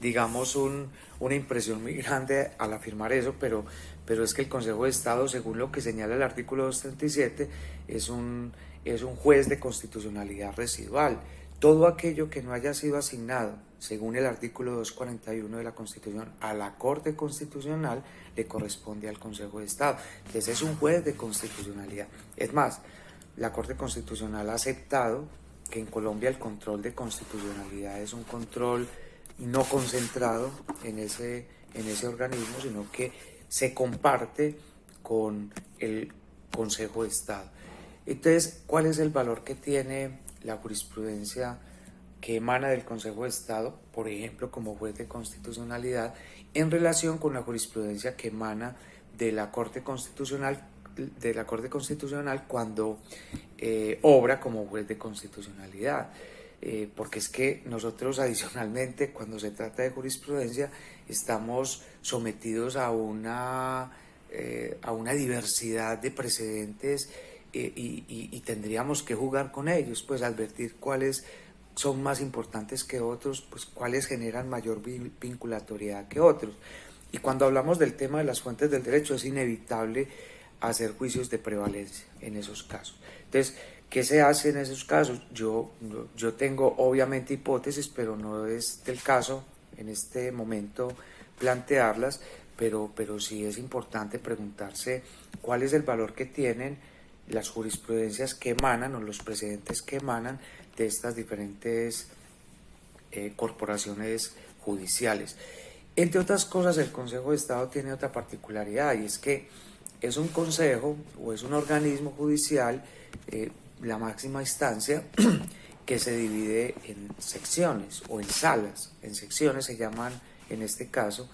digamos, una impresión muy grande al afirmar eso, pero es que el Consejo de Estado, según lo que señala el artículo 237, es un juez de constitucionalidad residual. Todo aquello que no haya sido asignado, según el artículo 241 de la Constitución, a la Corte Constitucional, le corresponde al Consejo de Estado. Entonces es un juez de constitucionalidad. Es más, la Corte Constitucional ha aceptado que en Colombia el control de constitucionalidad es un control no concentrado en ese organismo, sino que se comparte con el Consejo de Estado. Entonces, ¿cuál es el valor que tiene la jurisprudencia que emana del Consejo de Estado, por ejemplo, como juez de constitucionalidad, en relación con la jurisprudencia que emana de la Corte Constitucional, cuando obra como juez de constitucionalidad? Porque es que nosotros adicionalmente, cuando se trata de jurisprudencia, estamos sometidos a una diversidad de precedentes y tendríamos que jugar con ellos, pues advertir cuáles son más importantes que otros, pues cuáles generan mayor vinculatoriedad que otros. Y cuando hablamos del tema de las fuentes del derecho, es inevitable hacer juicios de prevalencia en esos casos. Entonces, ¿qué se hace en esos casos? Yo tengo obviamente hipótesis, pero no es del caso en este momento plantearlas, pero sí es importante preguntarse cuál es el valor que tienen las jurisprudencias que emanan o los precedentes que emanan de estas diferentes corporaciones judiciales. Entre otras cosas, el Consejo de Estado tiene otra particularidad, y es que es un consejo o es un organismo judicial, la máxima instancia, que se divide en secciones o en salas. En secciones se llaman en este caso,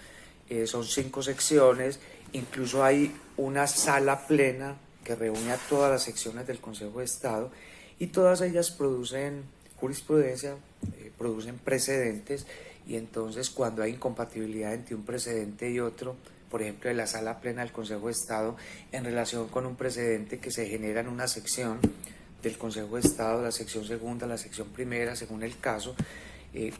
son 5 secciones, incluso hay una sala plena que reúne a todas las secciones del Consejo de Estado, y todas ellas producen jurisprudencia, producen precedentes, y entonces cuando hay incompatibilidad entre un precedente y otro, por ejemplo, de la sala plena del Consejo de Estado en relación con un precedente que se genera en una sección del Consejo de Estado, la sección segunda, la sección primera, según el caso,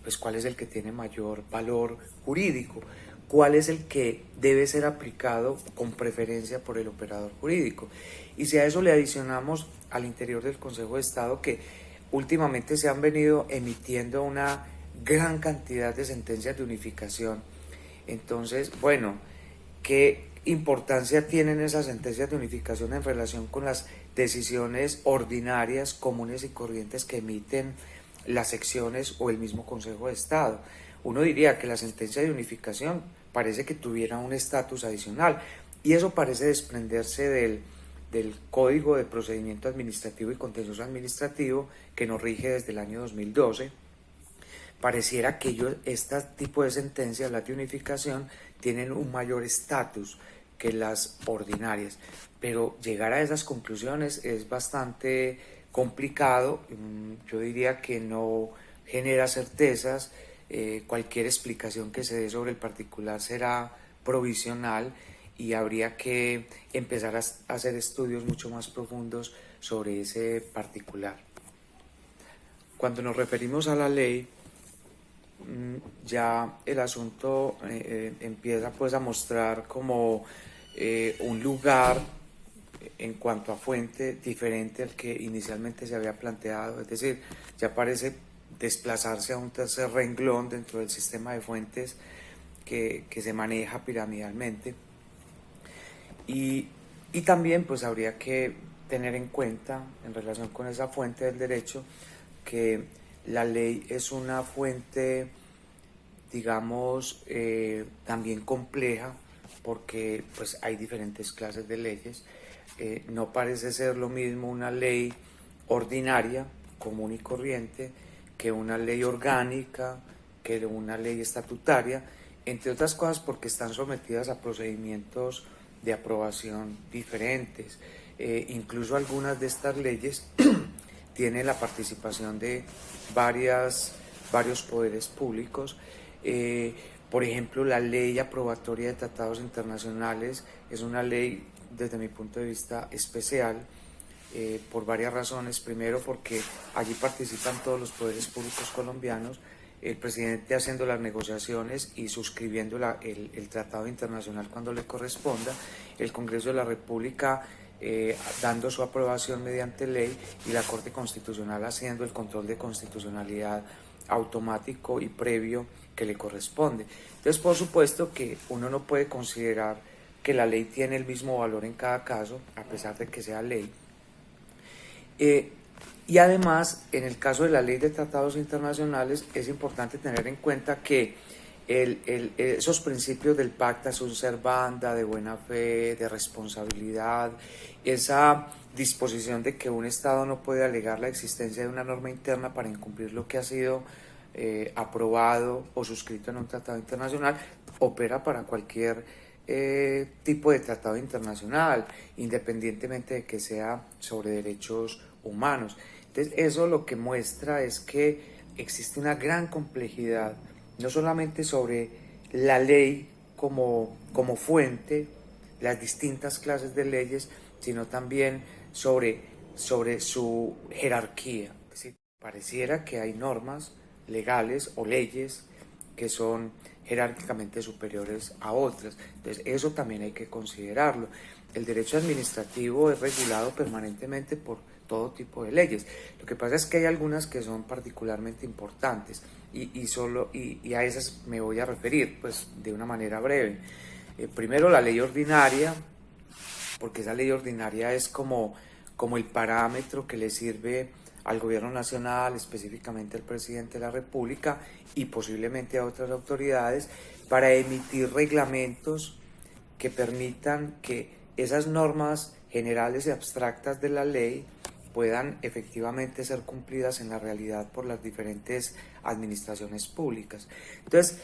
pues cuál es el que tiene mayor valor jurídico, cuál es el que debe ser aplicado con preferencia por el operador jurídico. Y si a eso le adicionamos al interior del Consejo de Estado que últimamente se han venido emitiendo una gran cantidad de sentencias de unificación, entonces, bueno, ¿qué importancia tienen esas sentencias de unificación en relación con las decisiones ordinarias, comunes y corrientes que emiten las secciones o el mismo Consejo de Estado? Uno diría que la sentencia de unificación parece que tuviera un estatus adicional, y eso parece desprenderse del Código de Procedimiento Administrativo y Contencioso Administrativo que nos rige desde el año 2012. Pareciera que este tipo de sentencias, las de unificación, tienen un mayor estatus que las ordinarias, pero llegar a esas conclusiones es bastante complicado. Yo diría que no genera certezas. Cualquier explicación que se dé sobre el particular será provisional, y habría que empezar a hacer estudios mucho más profundos sobre ese particular. Cuando nos referimos a la ley, ya el asunto empieza pues a mostrar como un lugar en cuanto a fuente diferente al que inicialmente se había planteado, es decir, ya parece desplazarse a un tercer renglón dentro del sistema de fuentes que se maneja piramidalmente. Y también pues habría que tener en cuenta, en relación con esa fuente del derecho, que la ley es una fuente, digamos, también compleja, porque pues hay diferentes clases de leyes. No parece ser lo mismo una ley ordinaria, común y corriente, que una ley orgánica, que una ley estatutaria, entre otras cosas porque están sometidas a procedimientos de aprobación diferentes. Incluso algunas de estas leyes tienen la participación de varias varios poderes públicos. Por ejemplo, la ley aprobatoria de tratados internacionales es una ley, desde mi punto de vista, especial, por varias razones. Primero, porque allí participan todos los poderes públicos colombianos, el presidente haciendo las negociaciones y suscribiendo el tratado internacional cuando le corresponda, el Congreso de la República dando su aprobación mediante ley y la Corte Constitucional haciendo el control de constitucionalidad automático y previo que le corresponde. Entonces, por supuesto que uno no puede considerar que la ley tiene el mismo valor en cada caso, a pesar de que sea ley. Y además, en el caso de la ley de tratados internacionales, es importante tener en cuenta que esos principios del pacta sunt servanda, de buena fe, de responsabilidad, esa disposición de que un Estado no puede alegar la existencia de una norma interna para incumplir lo que ha sido aprobado o suscrito en un tratado internacional, opera para cualquier tipo de tratado internacional, independientemente de que sea sobre derechos humanos. Entonces, eso lo que muestra es que existe una gran complejidad, no solamente sobre la ley como fuente, las distintas clases de leyes, sino también sobre su jerarquía. Es decir, pareciera que hay normas legales o leyes que son jerárquicamente superiores a otras. Entonces, eso también hay que considerarlo. El derecho administrativo es regulado permanentemente por todo tipo de leyes. Lo que pasa es que hay algunas que son particularmente importantes y a esas me voy a referir pues de una manera breve. Primero, la ley ordinaria, porque esa ley ordinaria es como el parámetro que le sirve al gobierno nacional, específicamente al presidente de la República y posiblemente a otras autoridades, para emitir reglamentos que permitan que esas normas generales y abstractas de la ley puedan efectivamente ser cumplidas en la realidad por las diferentes administraciones públicas. Entonces,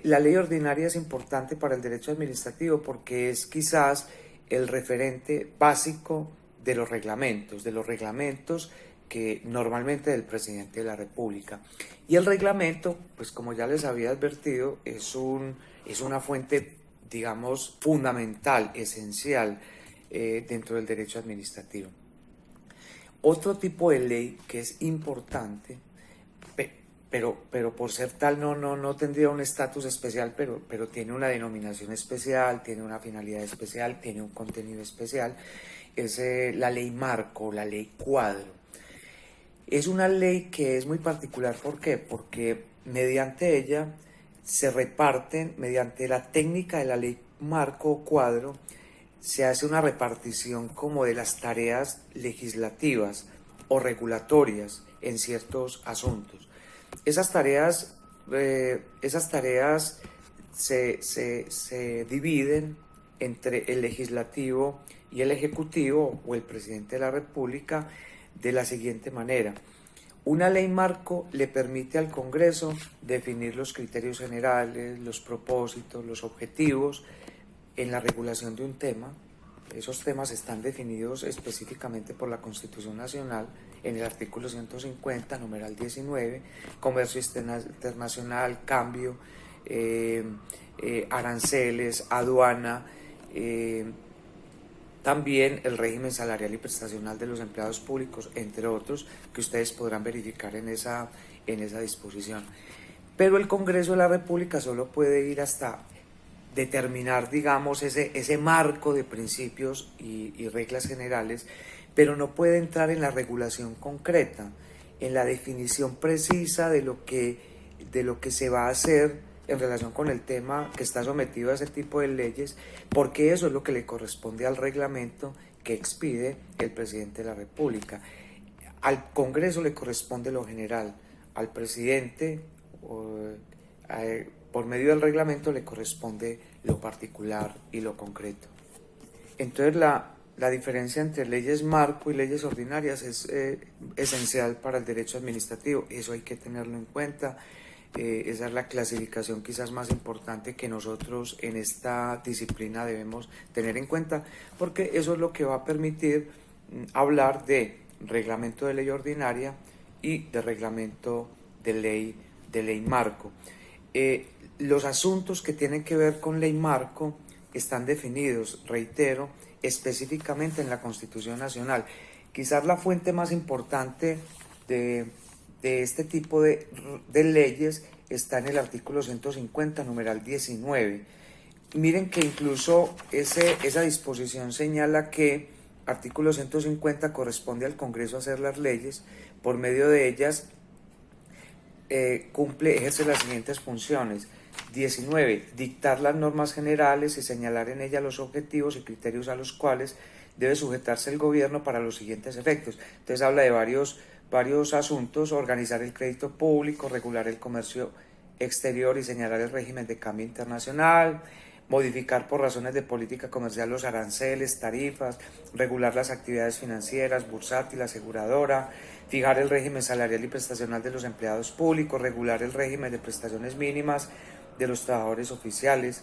la ley ordinaria es importante para el derecho administrativo porque es quizás el referente básico de los reglamentos que normalmente del presidente de la República. Y el reglamento, pues como ya les había advertido, es una fuente, digamos, fundamental, esencial dentro del derecho administrativo. Otro tipo de ley que es importante, pero por ser tal no tendría un estatus especial, pero tiene una denominación especial, tiene una finalidad especial, tiene un contenido especial, es la ley marco, la ley cuadro. Es una ley que es muy particular, ¿por qué? Porque mediante ella se reparten, mediante la técnica de la ley marco o cuadro, se hace una repartición como de las tareas legislativas o regulatorias en ciertos asuntos. Esas tareas se dividen entre el legislativo y el ejecutivo o el presidente de la República de la siguiente manera. Una ley marco le permite al Congreso definir los criterios generales, los propósitos, los objetivos en la regulación de un tema. Esos temas están definidos específicamente por la Constitución Nacional en el artículo 150, numeral 19, comercio internacional, cambio, aranceles, aduana, también el régimen salarial y prestacional de los empleados públicos, entre otros, que ustedes podrán verificar en esa disposición. Pero el Congreso de la República solo puede ir hasta determinar, digamos, ese marco de principios y reglas generales, pero no puede entrar en la regulación concreta, en la definición precisa de lo que se va a hacer en relación con el tema que está sometido a ese tipo de leyes, porque eso es lo que le corresponde al reglamento que expide el presidente de la República. Al Congreso le corresponde lo general, al presidente por medio del reglamento le corresponde lo particular y lo concreto. Entonces la diferencia entre leyes marco y leyes ordinarias es esencial para el derecho administrativo, eso hay que tenerlo en cuenta. Esa es la clasificación quizás más importante que nosotros en esta disciplina debemos tener en cuenta, porque eso es lo que va a permitir hablar de reglamento de ley ordinaria y de reglamento de ley de ley marco. Los asuntos que tienen que ver con ley marco están definidos, reitero, específicamente en la Constitución Nacional. Quizás la fuente más importante de este tipo de leyes está en el artículo 150, numeral 19. Miren que incluso esa disposición señala que artículo 150 corresponde al Congreso hacer las leyes. Por medio de ellas ejerce las siguientes funciones. 19. Dictar las normas generales y señalar en ellas los objetivos y criterios a los cuales debe sujetarse el gobierno para los siguientes efectos. Entonces habla de varios asuntos: organizar el crédito público, regular el comercio exterior y señalar el régimen de cambio internacional, modificar por razones de política comercial los aranceles, tarifas, regular las actividades financieras, bursátil, aseguradora, fijar el régimen salarial y prestacional de los empleados públicos, regular el régimen de prestaciones mínimas de los trabajadores oficiales.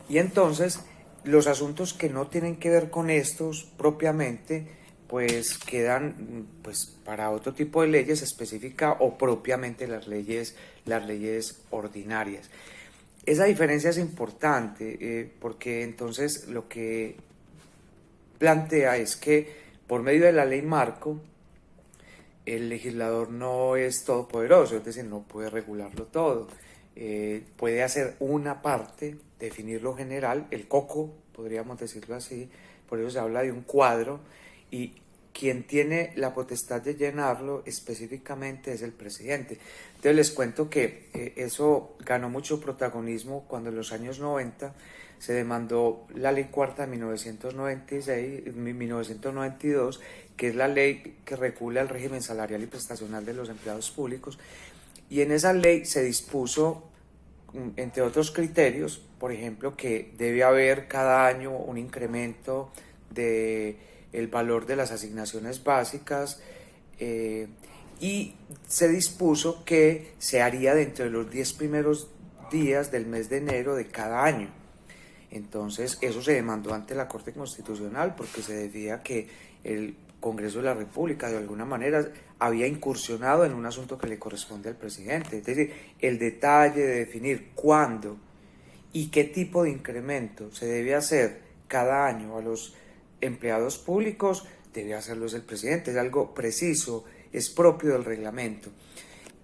Y entonces los asuntos que no tienen que ver con estos propiamente pues quedan pues para otro tipo de leyes específicas o propiamente las leyes ordinarias. Esa diferencia es importante porque entonces lo que plantea es que por medio de la ley marco el legislador no es todopoderoso, es decir, no puede regularlo todo. Puede hacer una parte, definir lo general, el coco, podríamos decirlo así, por eso se habla de un cuadro, y quien tiene la potestad de llenarlo específicamente es el presidente. Entonces les cuento que eso ganó mucho protagonismo cuando en los años 90 se demandó la ley cuarta de 1992, que es la ley que regula el régimen salarial y prestacional de los empleados públicos, y en esa ley se dispuso, entre otros criterios, por ejemplo, que debe haber cada año un incremento del valor de las asignaciones básicas, y se dispuso que se haría dentro de los 10 primeros días del mes de enero de cada año. Entonces eso se demandó ante la Corte Constitucional porque se decía que el Congreso de la República de alguna manera había incursionado en un asunto que le corresponde al presidente. Es decir, el detalle de definir cuándo y qué tipo de incremento se debe hacer cada año a los empleados públicos debe hacerlo el presidente. Es algo preciso, es propio del reglamento.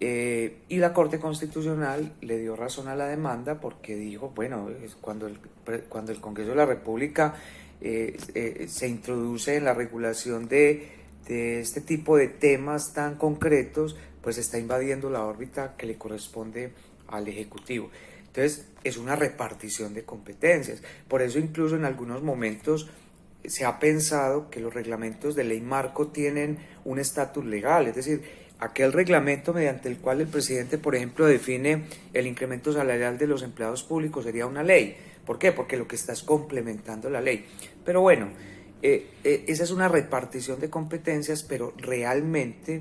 Y la Corte Constitucional le dio razón a la demanda porque dijo, bueno, cuando el Congreso de la República se introduce en la regulación de este tipo de temas tan concretos, pues está invadiendo la órbita que le corresponde al Ejecutivo. Entonces es una repartición de competencias. Por eso incluso en algunos momentos se ha pensado que los reglamentos de ley marco tienen un estatus legal, es decir, aquel reglamento mediante el cual el presidente, por ejemplo, define el incremento salarial de los empleados públicos sería una ley. ¿Por qué? Porque lo que está es complementando la ley. Pero bueno, esa es una repartición de competencias, pero realmente,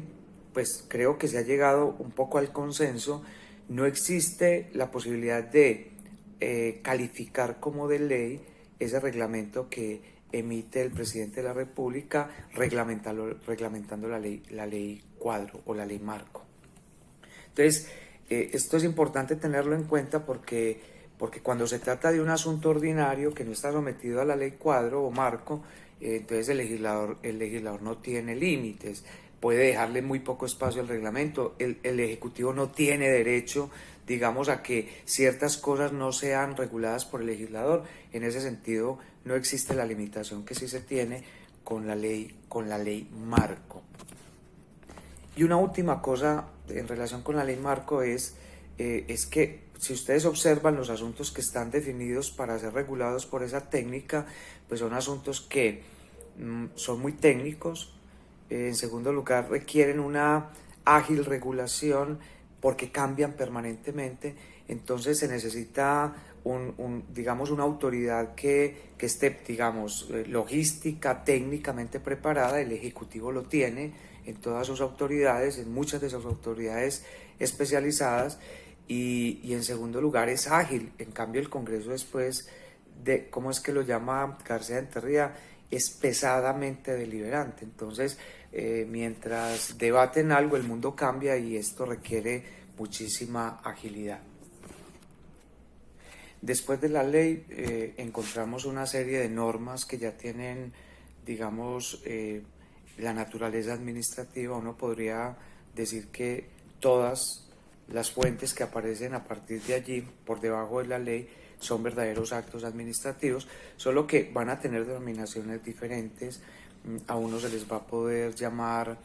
pues creo que se ha llegado un poco al consenso. No existe la posibilidad de calificar como de ley ese reglamento que emite el presidente de la República reglamentando la ley cuadro o la ley marco. Entonces, esto es importante tenerlo en cuenta porque cuando se trata de un asunto ordinario que no está sometido a la ley cuadro o marco, entonces el legislador no tiene límites, puede dejarle muy poco espacio al reglamento. El Ejecutivo no tiene derecho, digamos, a que ciertas cosas no sean reguladas por el legislador. En ese sentido, no existe la limitación que sí se tiene con la ley marco. Y una última cosa en relación con la ley marco es que si ustedes observan los asuntos que están definidos para ser regulados por esa técnica, pues son asuntos que son muy técnicos. En segundo lugar, requieren una ágil regulación porque cambian permanentemente. Entonces se necesita digamos, una autoridad que esté, digamos, logística, técnicamente preparada. El Ejecutivo lo tiene en todas sus autoridades, en muchas de sus autoridades especializadas, y en segundo lugar es ágil. En cambio el Congreso, después de, ¿cómo es que lo llama García Enterría?, es pesadamente deliberante. Entonces mientras debaten algo, el mundo cambia y esto requiere muchísima agilidad. Después de la ley encontramos una serie de normas que ya tienen, digamos, la naturaleza administrativa. Uno podría decir que todas las fuentes que aparecen a partir de allí, por debajo de la ley, son verdaderos actos administrativos, solo que van a tener denominaciones diferentes. A unos se les va a poder llamar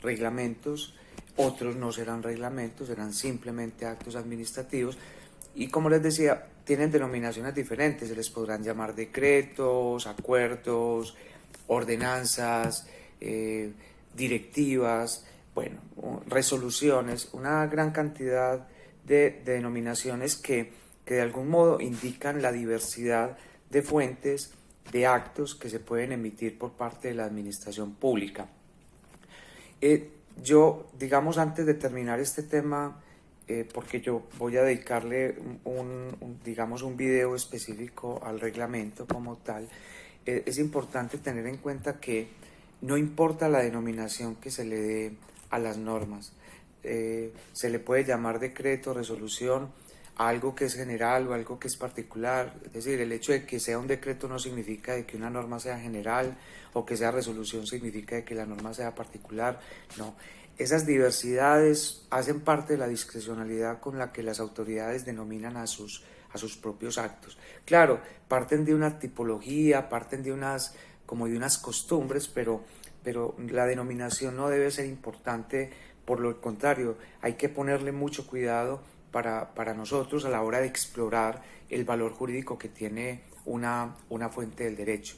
reglamentos, otros no serán reglamentos, serán simplemente actos administrativos. Y como les decía, tienen denominaciones diferentes, se les podrán llamar decretos, acuerdos, ordenanzas, directivas, bueno, resoluciones, una gran cantidad de denominaciones que de algún modo indican la diversidad de fuentes de actos que se pueden emitir por parte de la administración pública. Yo, digamos, antes de terminar este tema, porque yo voy a dedicarle digamos, un video específico al reglamento como tal, es importante tener en cuenta que no importa la denominación que se le dé a las normas, se le puede llamar decreto, resolución, a algo que es general o algo que es particular. Es decir, el hecho de que sea un decreto no significa de que una norma sea general, o que sea resolución significa de que la norma sea particular. No, esas diversidades hacen parte de la discrecionalidad con la que las autoridades denominan a sus propios actos. Claro, parten de una tipología, parten de unas costumbres, pero la denominación no debe ser importante. Por lo contrario, hay que ponerle mucho cuidado para nosotros a la hora de explorar el valor jurídico que tiene una fuente del derecho.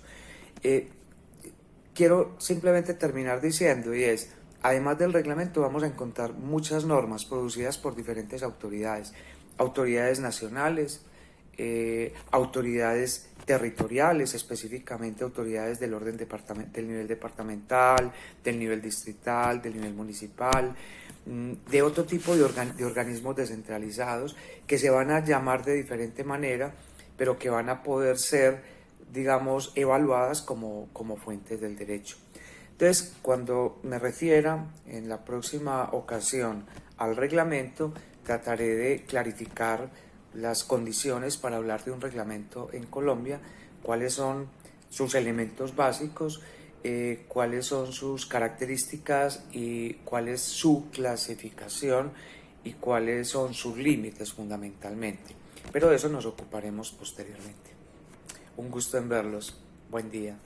Quiero simplemente terminar diciendo, y es, además del reglamento vamos a encontrar muchas normas producidas por diferentes autoridades nacionales, autoridades territoriales, específicamente autoridades del orden del nivel departamental, del nivel distrital, del nivel municipal, de otro tipo de organismos descentralizados que se van a llamar de diferente manera, pero que van a poder ser, digamos, evaluadas como fuentes del derecho. Entonces, cuando me refiera en la próxima ocasión al reglamento, trataré de clarificar las condiciones para hablar de un reglamento en Colombia, cuáles son sus elementos básicos, cuáles son sus características y cuál es su clasificación y cuáles son sus límites fundamentalmente. Pero de eso nos ocuparemos posteriormente. Un gusto en verlos. Buen día.